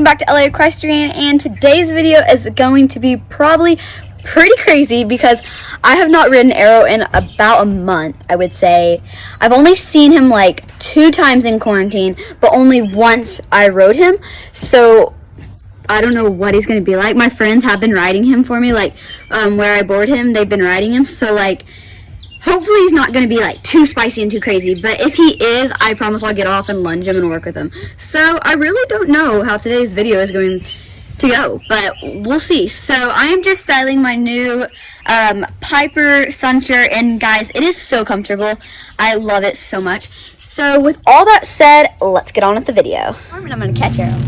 welcome back to LA Equestrian, and today's video is going to be probably pretty crazy because I have not ridden Arrow in about a month, I would say. I've only seen him like 2 times in quarantine, but only once I rode him, so I don't know what he's going to be like. My friends have been riding him for me, like where I board him, they've been riding him, so like hopefully he's not going to be like too spicy and too crazy, but if he is, I promise I'll get off and lunge him and work with him. So I really don't know how today's video is going to go, but we'll see. So I am just styling my new Piper sun shirt, and guys, it is so comfortable. I love it so much. So with all that said, let's get on with the video. I'm going to catch Arrow.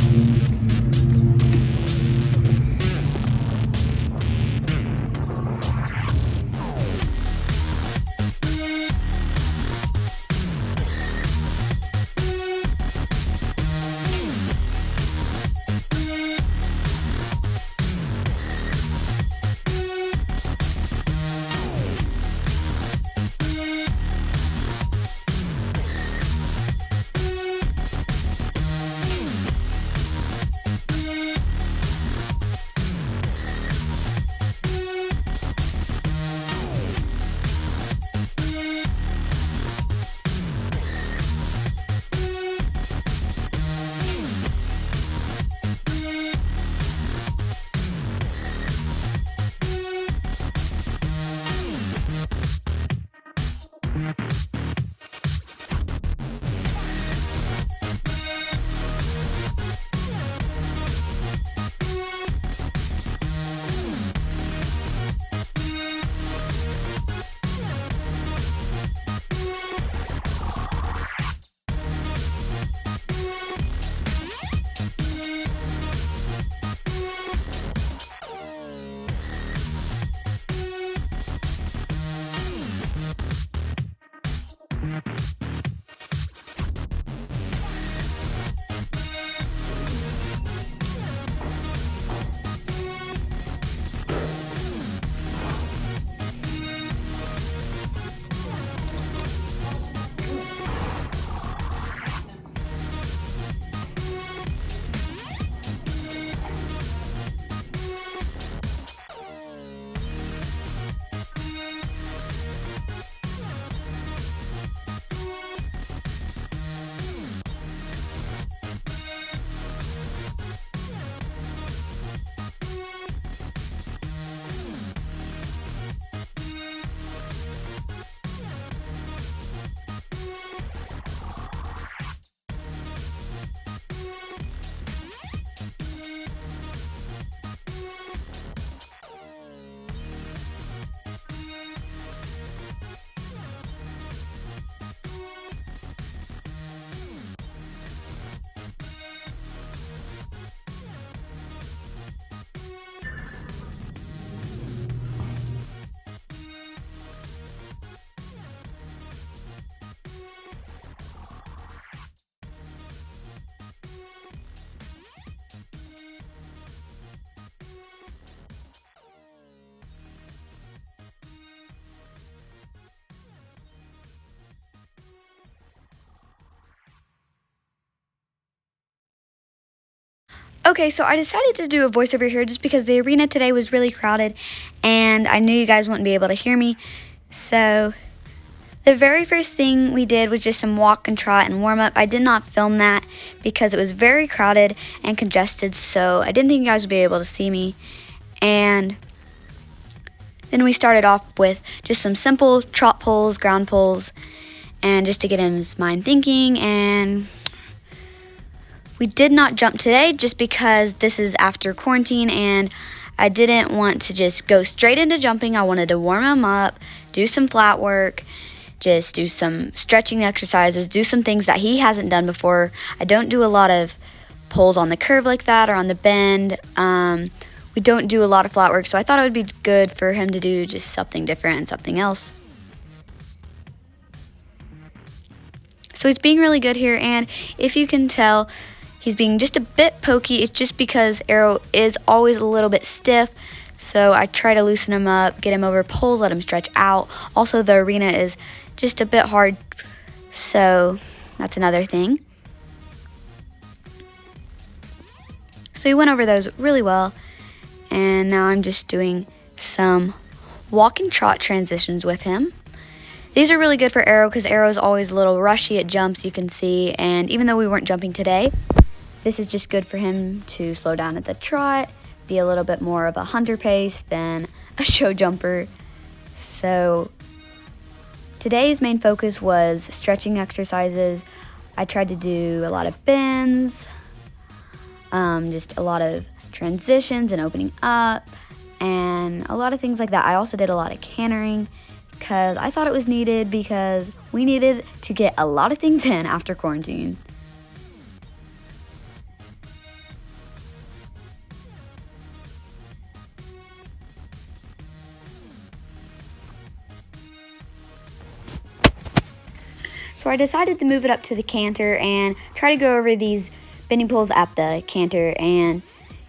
Okay, so I decided to do a voiceover here just because the arena today was really crowded and I knew you guys wouldn't be able to hear me. So the very first thing we did was just some walk and trot and warm up. I did not film that because it was very crowded and congested, so I didn't think you guys would be able to see me. And then we started off with just some simple trot poles, ground poles, and just to get his mind thinking. And we did not jump today just because this is after quarantine and I didn't want to just go straight into jumping. I wanted to warm him up, do some flat work, just do some stretching exercises, do some things that he hasn't done before. I don't do a lot of pulls on the curve like that or on the bend. We don't do a lot of flat work, so I thought it would be good for him to do just something different and something else. So he's being really good here, and if you can tell, he's being just a bit pokey. It's just because Arrow is always a little bit stiff, so I try to loosen him up, get him over poles, let him stretch out. Also, the arena is just a bit hard, so that's another thing. So he went over those really well. And now I'm just doing some walk and trot transitions with him. These are really good for Arrow because Arrow is always a little rushy at jumps, you can see. And even though we weren't jumping today, this is just good for him to slow down at the trot, be a little bit more of a hunter pace than a show jumper. So today's main focus was stretching exercises. I tried to do a lot of bends, just a lot of transitions and opening up, and a lot of things like that. I also did a lot of cantering because I thought it was needed because we needed to get a lot of things in after quarantine. So I decided to move it up to the canter and try to go over these bending poles at the canter, and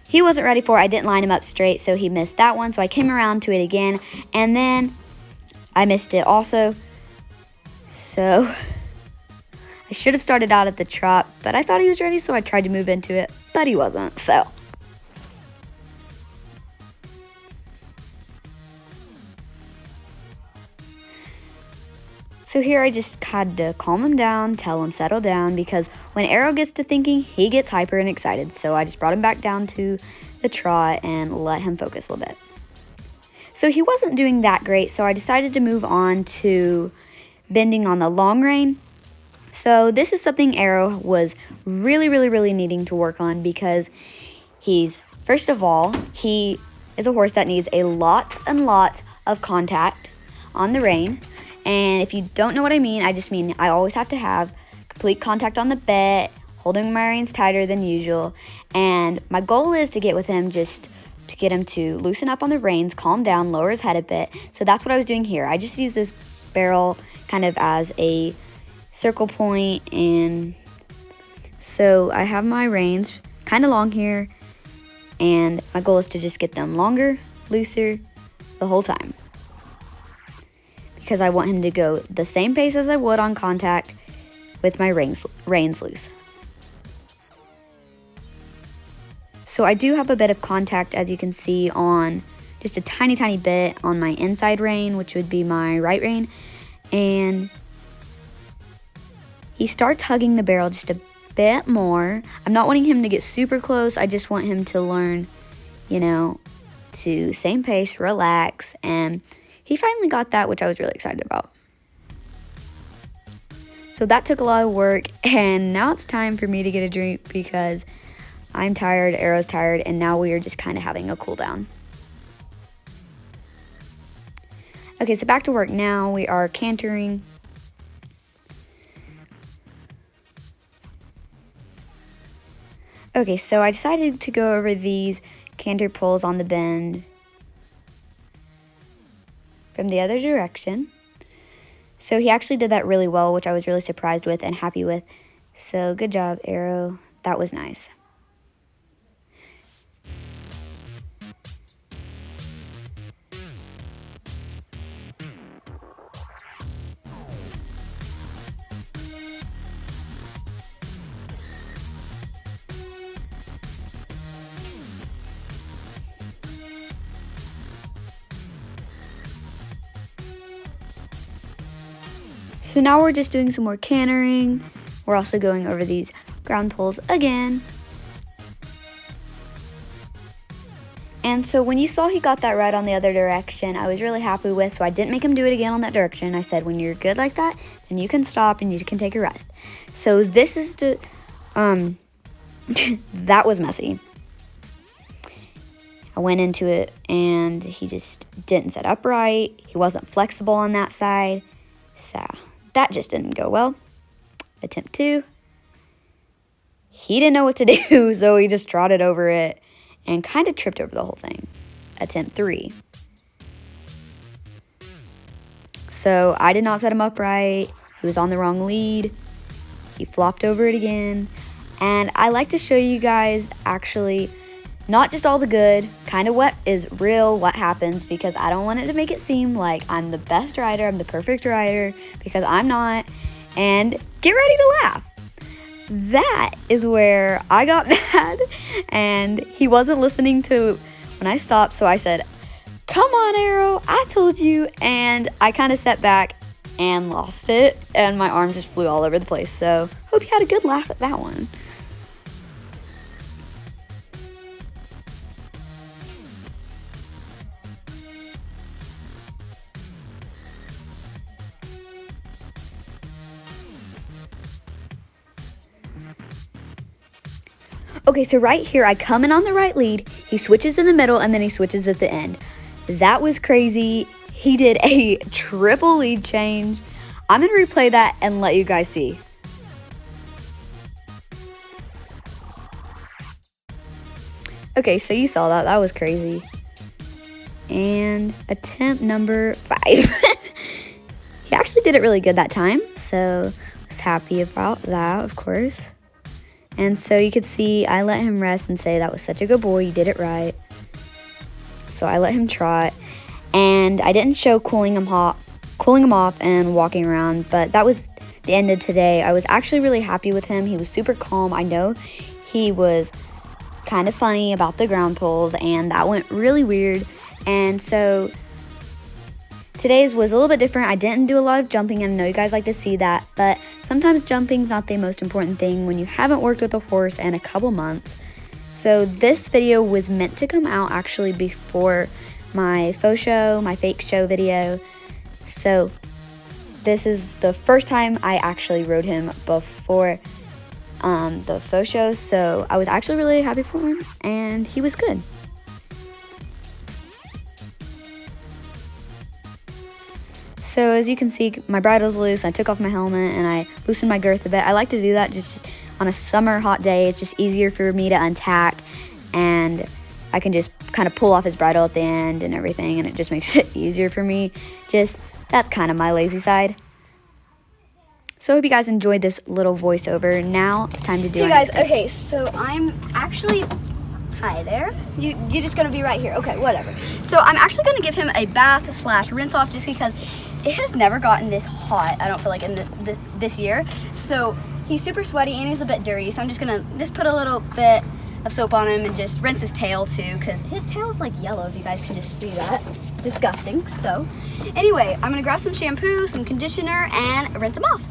he wasn't ready for it. I didn't line him up straight, so he missed that one. So I came around to it again, and then I missed it also. So I should have started out at the trot, but I thought he was ready, so I tried to move into it, but he wasn't, so. So here I just had to calm him down, tell him settle down, because when Arrow gets to thinking, he gets hyper and excited. So I just brought him back down to the trot and let him focus a little bit. So he wasn't doing that great, so I decided to move on to bending on the long rein. So this is something Arrow was really needing to work on because first of all, he is a horse that needs a lot of contact on the rein. And if you don't know what I mean, I just mean I always have to have complete contact on the bit, holding my reins tighter than usual. And my goal is to get with him just to get him to loosen up on the reins, calm down, lower his head a bit. So that's what I was doing here. I just used this barrel kind of as a circle point. And so I have my reins kind of long here. And my goal is to just get them longer, looser the whole time, because I want him to go the same pace as I would on contact with my reins loose. So I do have a bit of contact, as you can see, on just a tiny bit on my inside rein, which would be my right rein. And he starts hugging the barrel just a bit more. I'm not wanting him to get super close. I just want him to learn, to same pace, relax, and he finally got that, which I was really excited about. So that took a lot of work, and now it's time for me to get a drink because I'm tired, Arrow's tired, and now we are just kind of having a cool down. Okay, so back to work now. We are cantering. Okay, so I decided to go over these canter poles on the bend from the other direction. So he actually did that really well, which I was really surprised with and happy with. So good job, Arrow. That was nice. So now we're just doing some more cantering. We're also going over these ground poles again. And so when you saw he got that right on the other direction, I was really happy with, so I didn't make him do it again on that direction. I said, when you're good like that, then you can stop and you can take a rest. So this is that was messy. I went into it and he just didn't sit upright. He wasn't flexible on that side. So that just didn't go well. Attempt 2. He didn't know what to do, so he just trotted over it and kind of tripped over the whole thing. Attempt 3. So I did not set him upright. He was on the wrong lead. He flopped over it again. And I like to show you guys actually not just all the good, kind of what is real, what happens, because I don't want it to make it seem like I'm the best rider, I'm the perfect rider, because I'm not. And get ready to laugh. that is where I got mad, and he wasn't listening to when I stopped, so I said, "Come on, Arrow, I told you," and I kind of stepped back and lost it, and my arm just flew all over the place. So hope you had a good laugh at that one. Okay, so right here, I come in on the right lead, he switches in the middle, and then he switches at the end. That was crazy. He did a triple lead change. I'm going to replay that and let you guys see. Okay, so you saw that. That was crazy. And attempt number 5. He actually did it really good that time, so I was happy about that, of course. And so you could see I let him rest and say, "That was such a good boy, you did it right." So I let him trot, and I didn't show cooling him off and walking around, but that was the end of today. I was actually really happy with him. He was super calm. I know he was kind of funny about the ground poles, and that went really weird. And so today's was a little bit different. I didn't do a lot of jumping, and I know you guys like to see that, but sometimes jumping's not the most important thing when you haven't worked with a horse in a couple months. So this video was meant to come out actually before my faux show, my fake show video. So this is the first time I actually rode him before the faux show, so I was actually really happy for him, and he was good. So as you can see, my bridle's loose. I took off my helmet and I loosened my girth a bit. I like to do that just on a summer hot day. It's just easier for me to untack, and I can just kind of pull off his bridle at the end and everything, and it just makes it easier for me. That's kind of my lazy side. So I hope you guys enjoyed this little voiceover. Now it's time to do it. Hey guys, okay, so I'm actually, hi there. You're just gonna be right here. Okay, whatever. So I'm actually gonna give him a bath / rinse off just because it has never gotten this hot, I don't feel like, in this year. So he's super sweaty and he's a bit dirty, so I'm just gonna put a little bit of soap on him and just rinse his tail too, because his tail is like yellow, if you guys can just see that. Disgusting. So anyway, I'm gonna grab some shampoo, some conditioner, and rinse him off.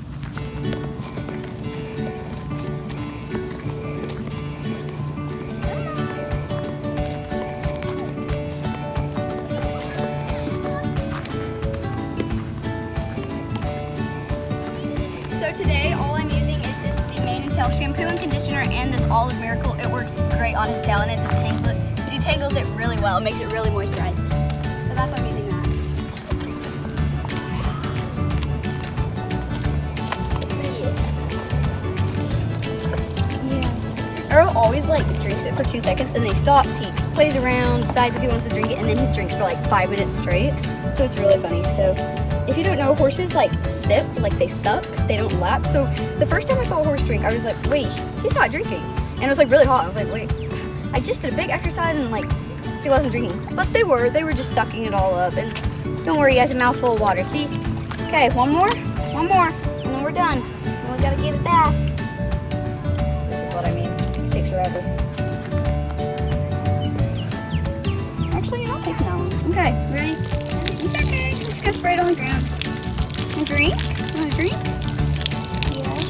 So today, all I'm using is just the mane and tail shampoo and conditioner and this Olive Miracle. It works great on his tail, and it detangles it really well. It makes it really moisturized. So that's why I'm using that. Yeah. Earl always like drinks it for 2 seconds, and then he stops, he plays around, decides if he wants to drink it, and then he drinks for like 5 minutes straight. So it's really funny. So if you don't know, horses like sip, like they suck, they don't lap. So the first time I saw a horse drink, I was like, wait, he's not drinking. And it was like really hot. I was like, wait, I just did a big exercise and like he wasn't drinking. But they were just sucking it all up. And don't worry, he has a mouthful of water. See? Okay, one more, and then we're done. And we gotta give it back. This is what I mean. It takes forever. Actually, you're not taking that one. Okay, ready? It's okay. I'm just gonna spray it on the ground. And drink? Want to drink? Yes.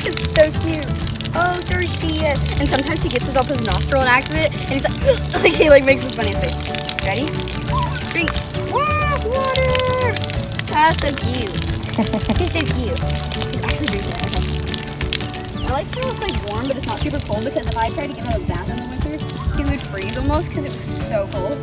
It's so cute. Oh, thirsty, yes. And sometimes he gets it up his nostril and accident, and he's like, like he like makes this funny face. Ready? Drink. Wow, water. That's so cute. He's so cute. He's actually drinking it. Okay. I like how it's like warm, but it's not super cold, because if I tried to give him a bath in the winter, he would freeze almost because it was so cold.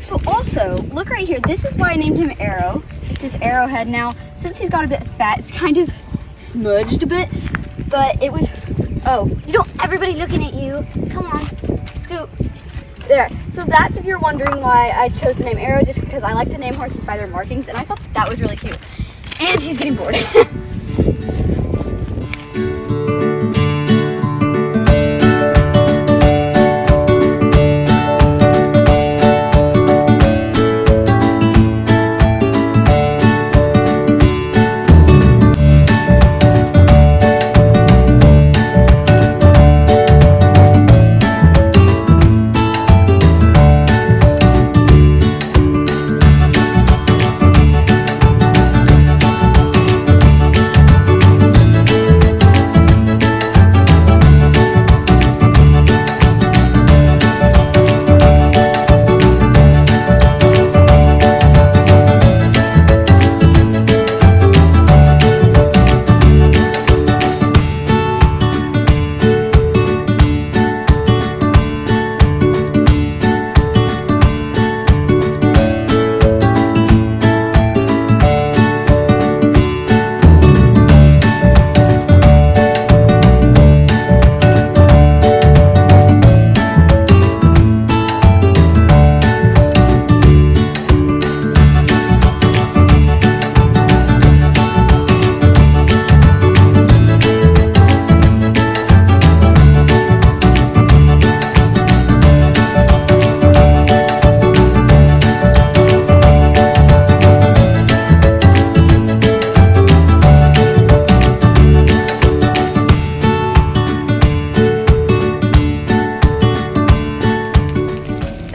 So also, look right here. This is why I named him Arrow. It's his arrowhead. Now, since he's got a bit fat, it's kind of smudged a bit, but it was, oh, you don't, everybody looking at you. Come on, scoot. There. So that's if you're wondering why I chose the name Arrow, just because I like to name horses by their markings, and I thought that was really cute. And he's getting bored.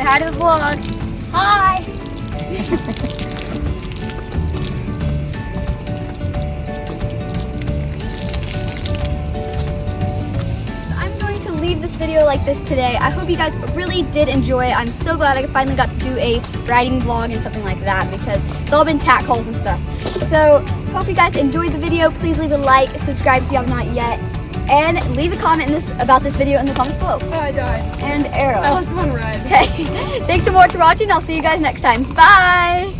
Hi to the vlog. Hi. I'm going to leave this video like this today. I hope you guys really did enjoy it. I'm so glad I finally got to do a riding vlog and something like that because it's all been tack holes and stuff. So hope you guys enjoyed the video. Please leave a like, subscribe if you have not yet. And leave a comment about this video in the comments below. Oh, I died. And Arrow. I lost one ride. Okay. Thanks so much for watching. I'll see you guys next time. Bye.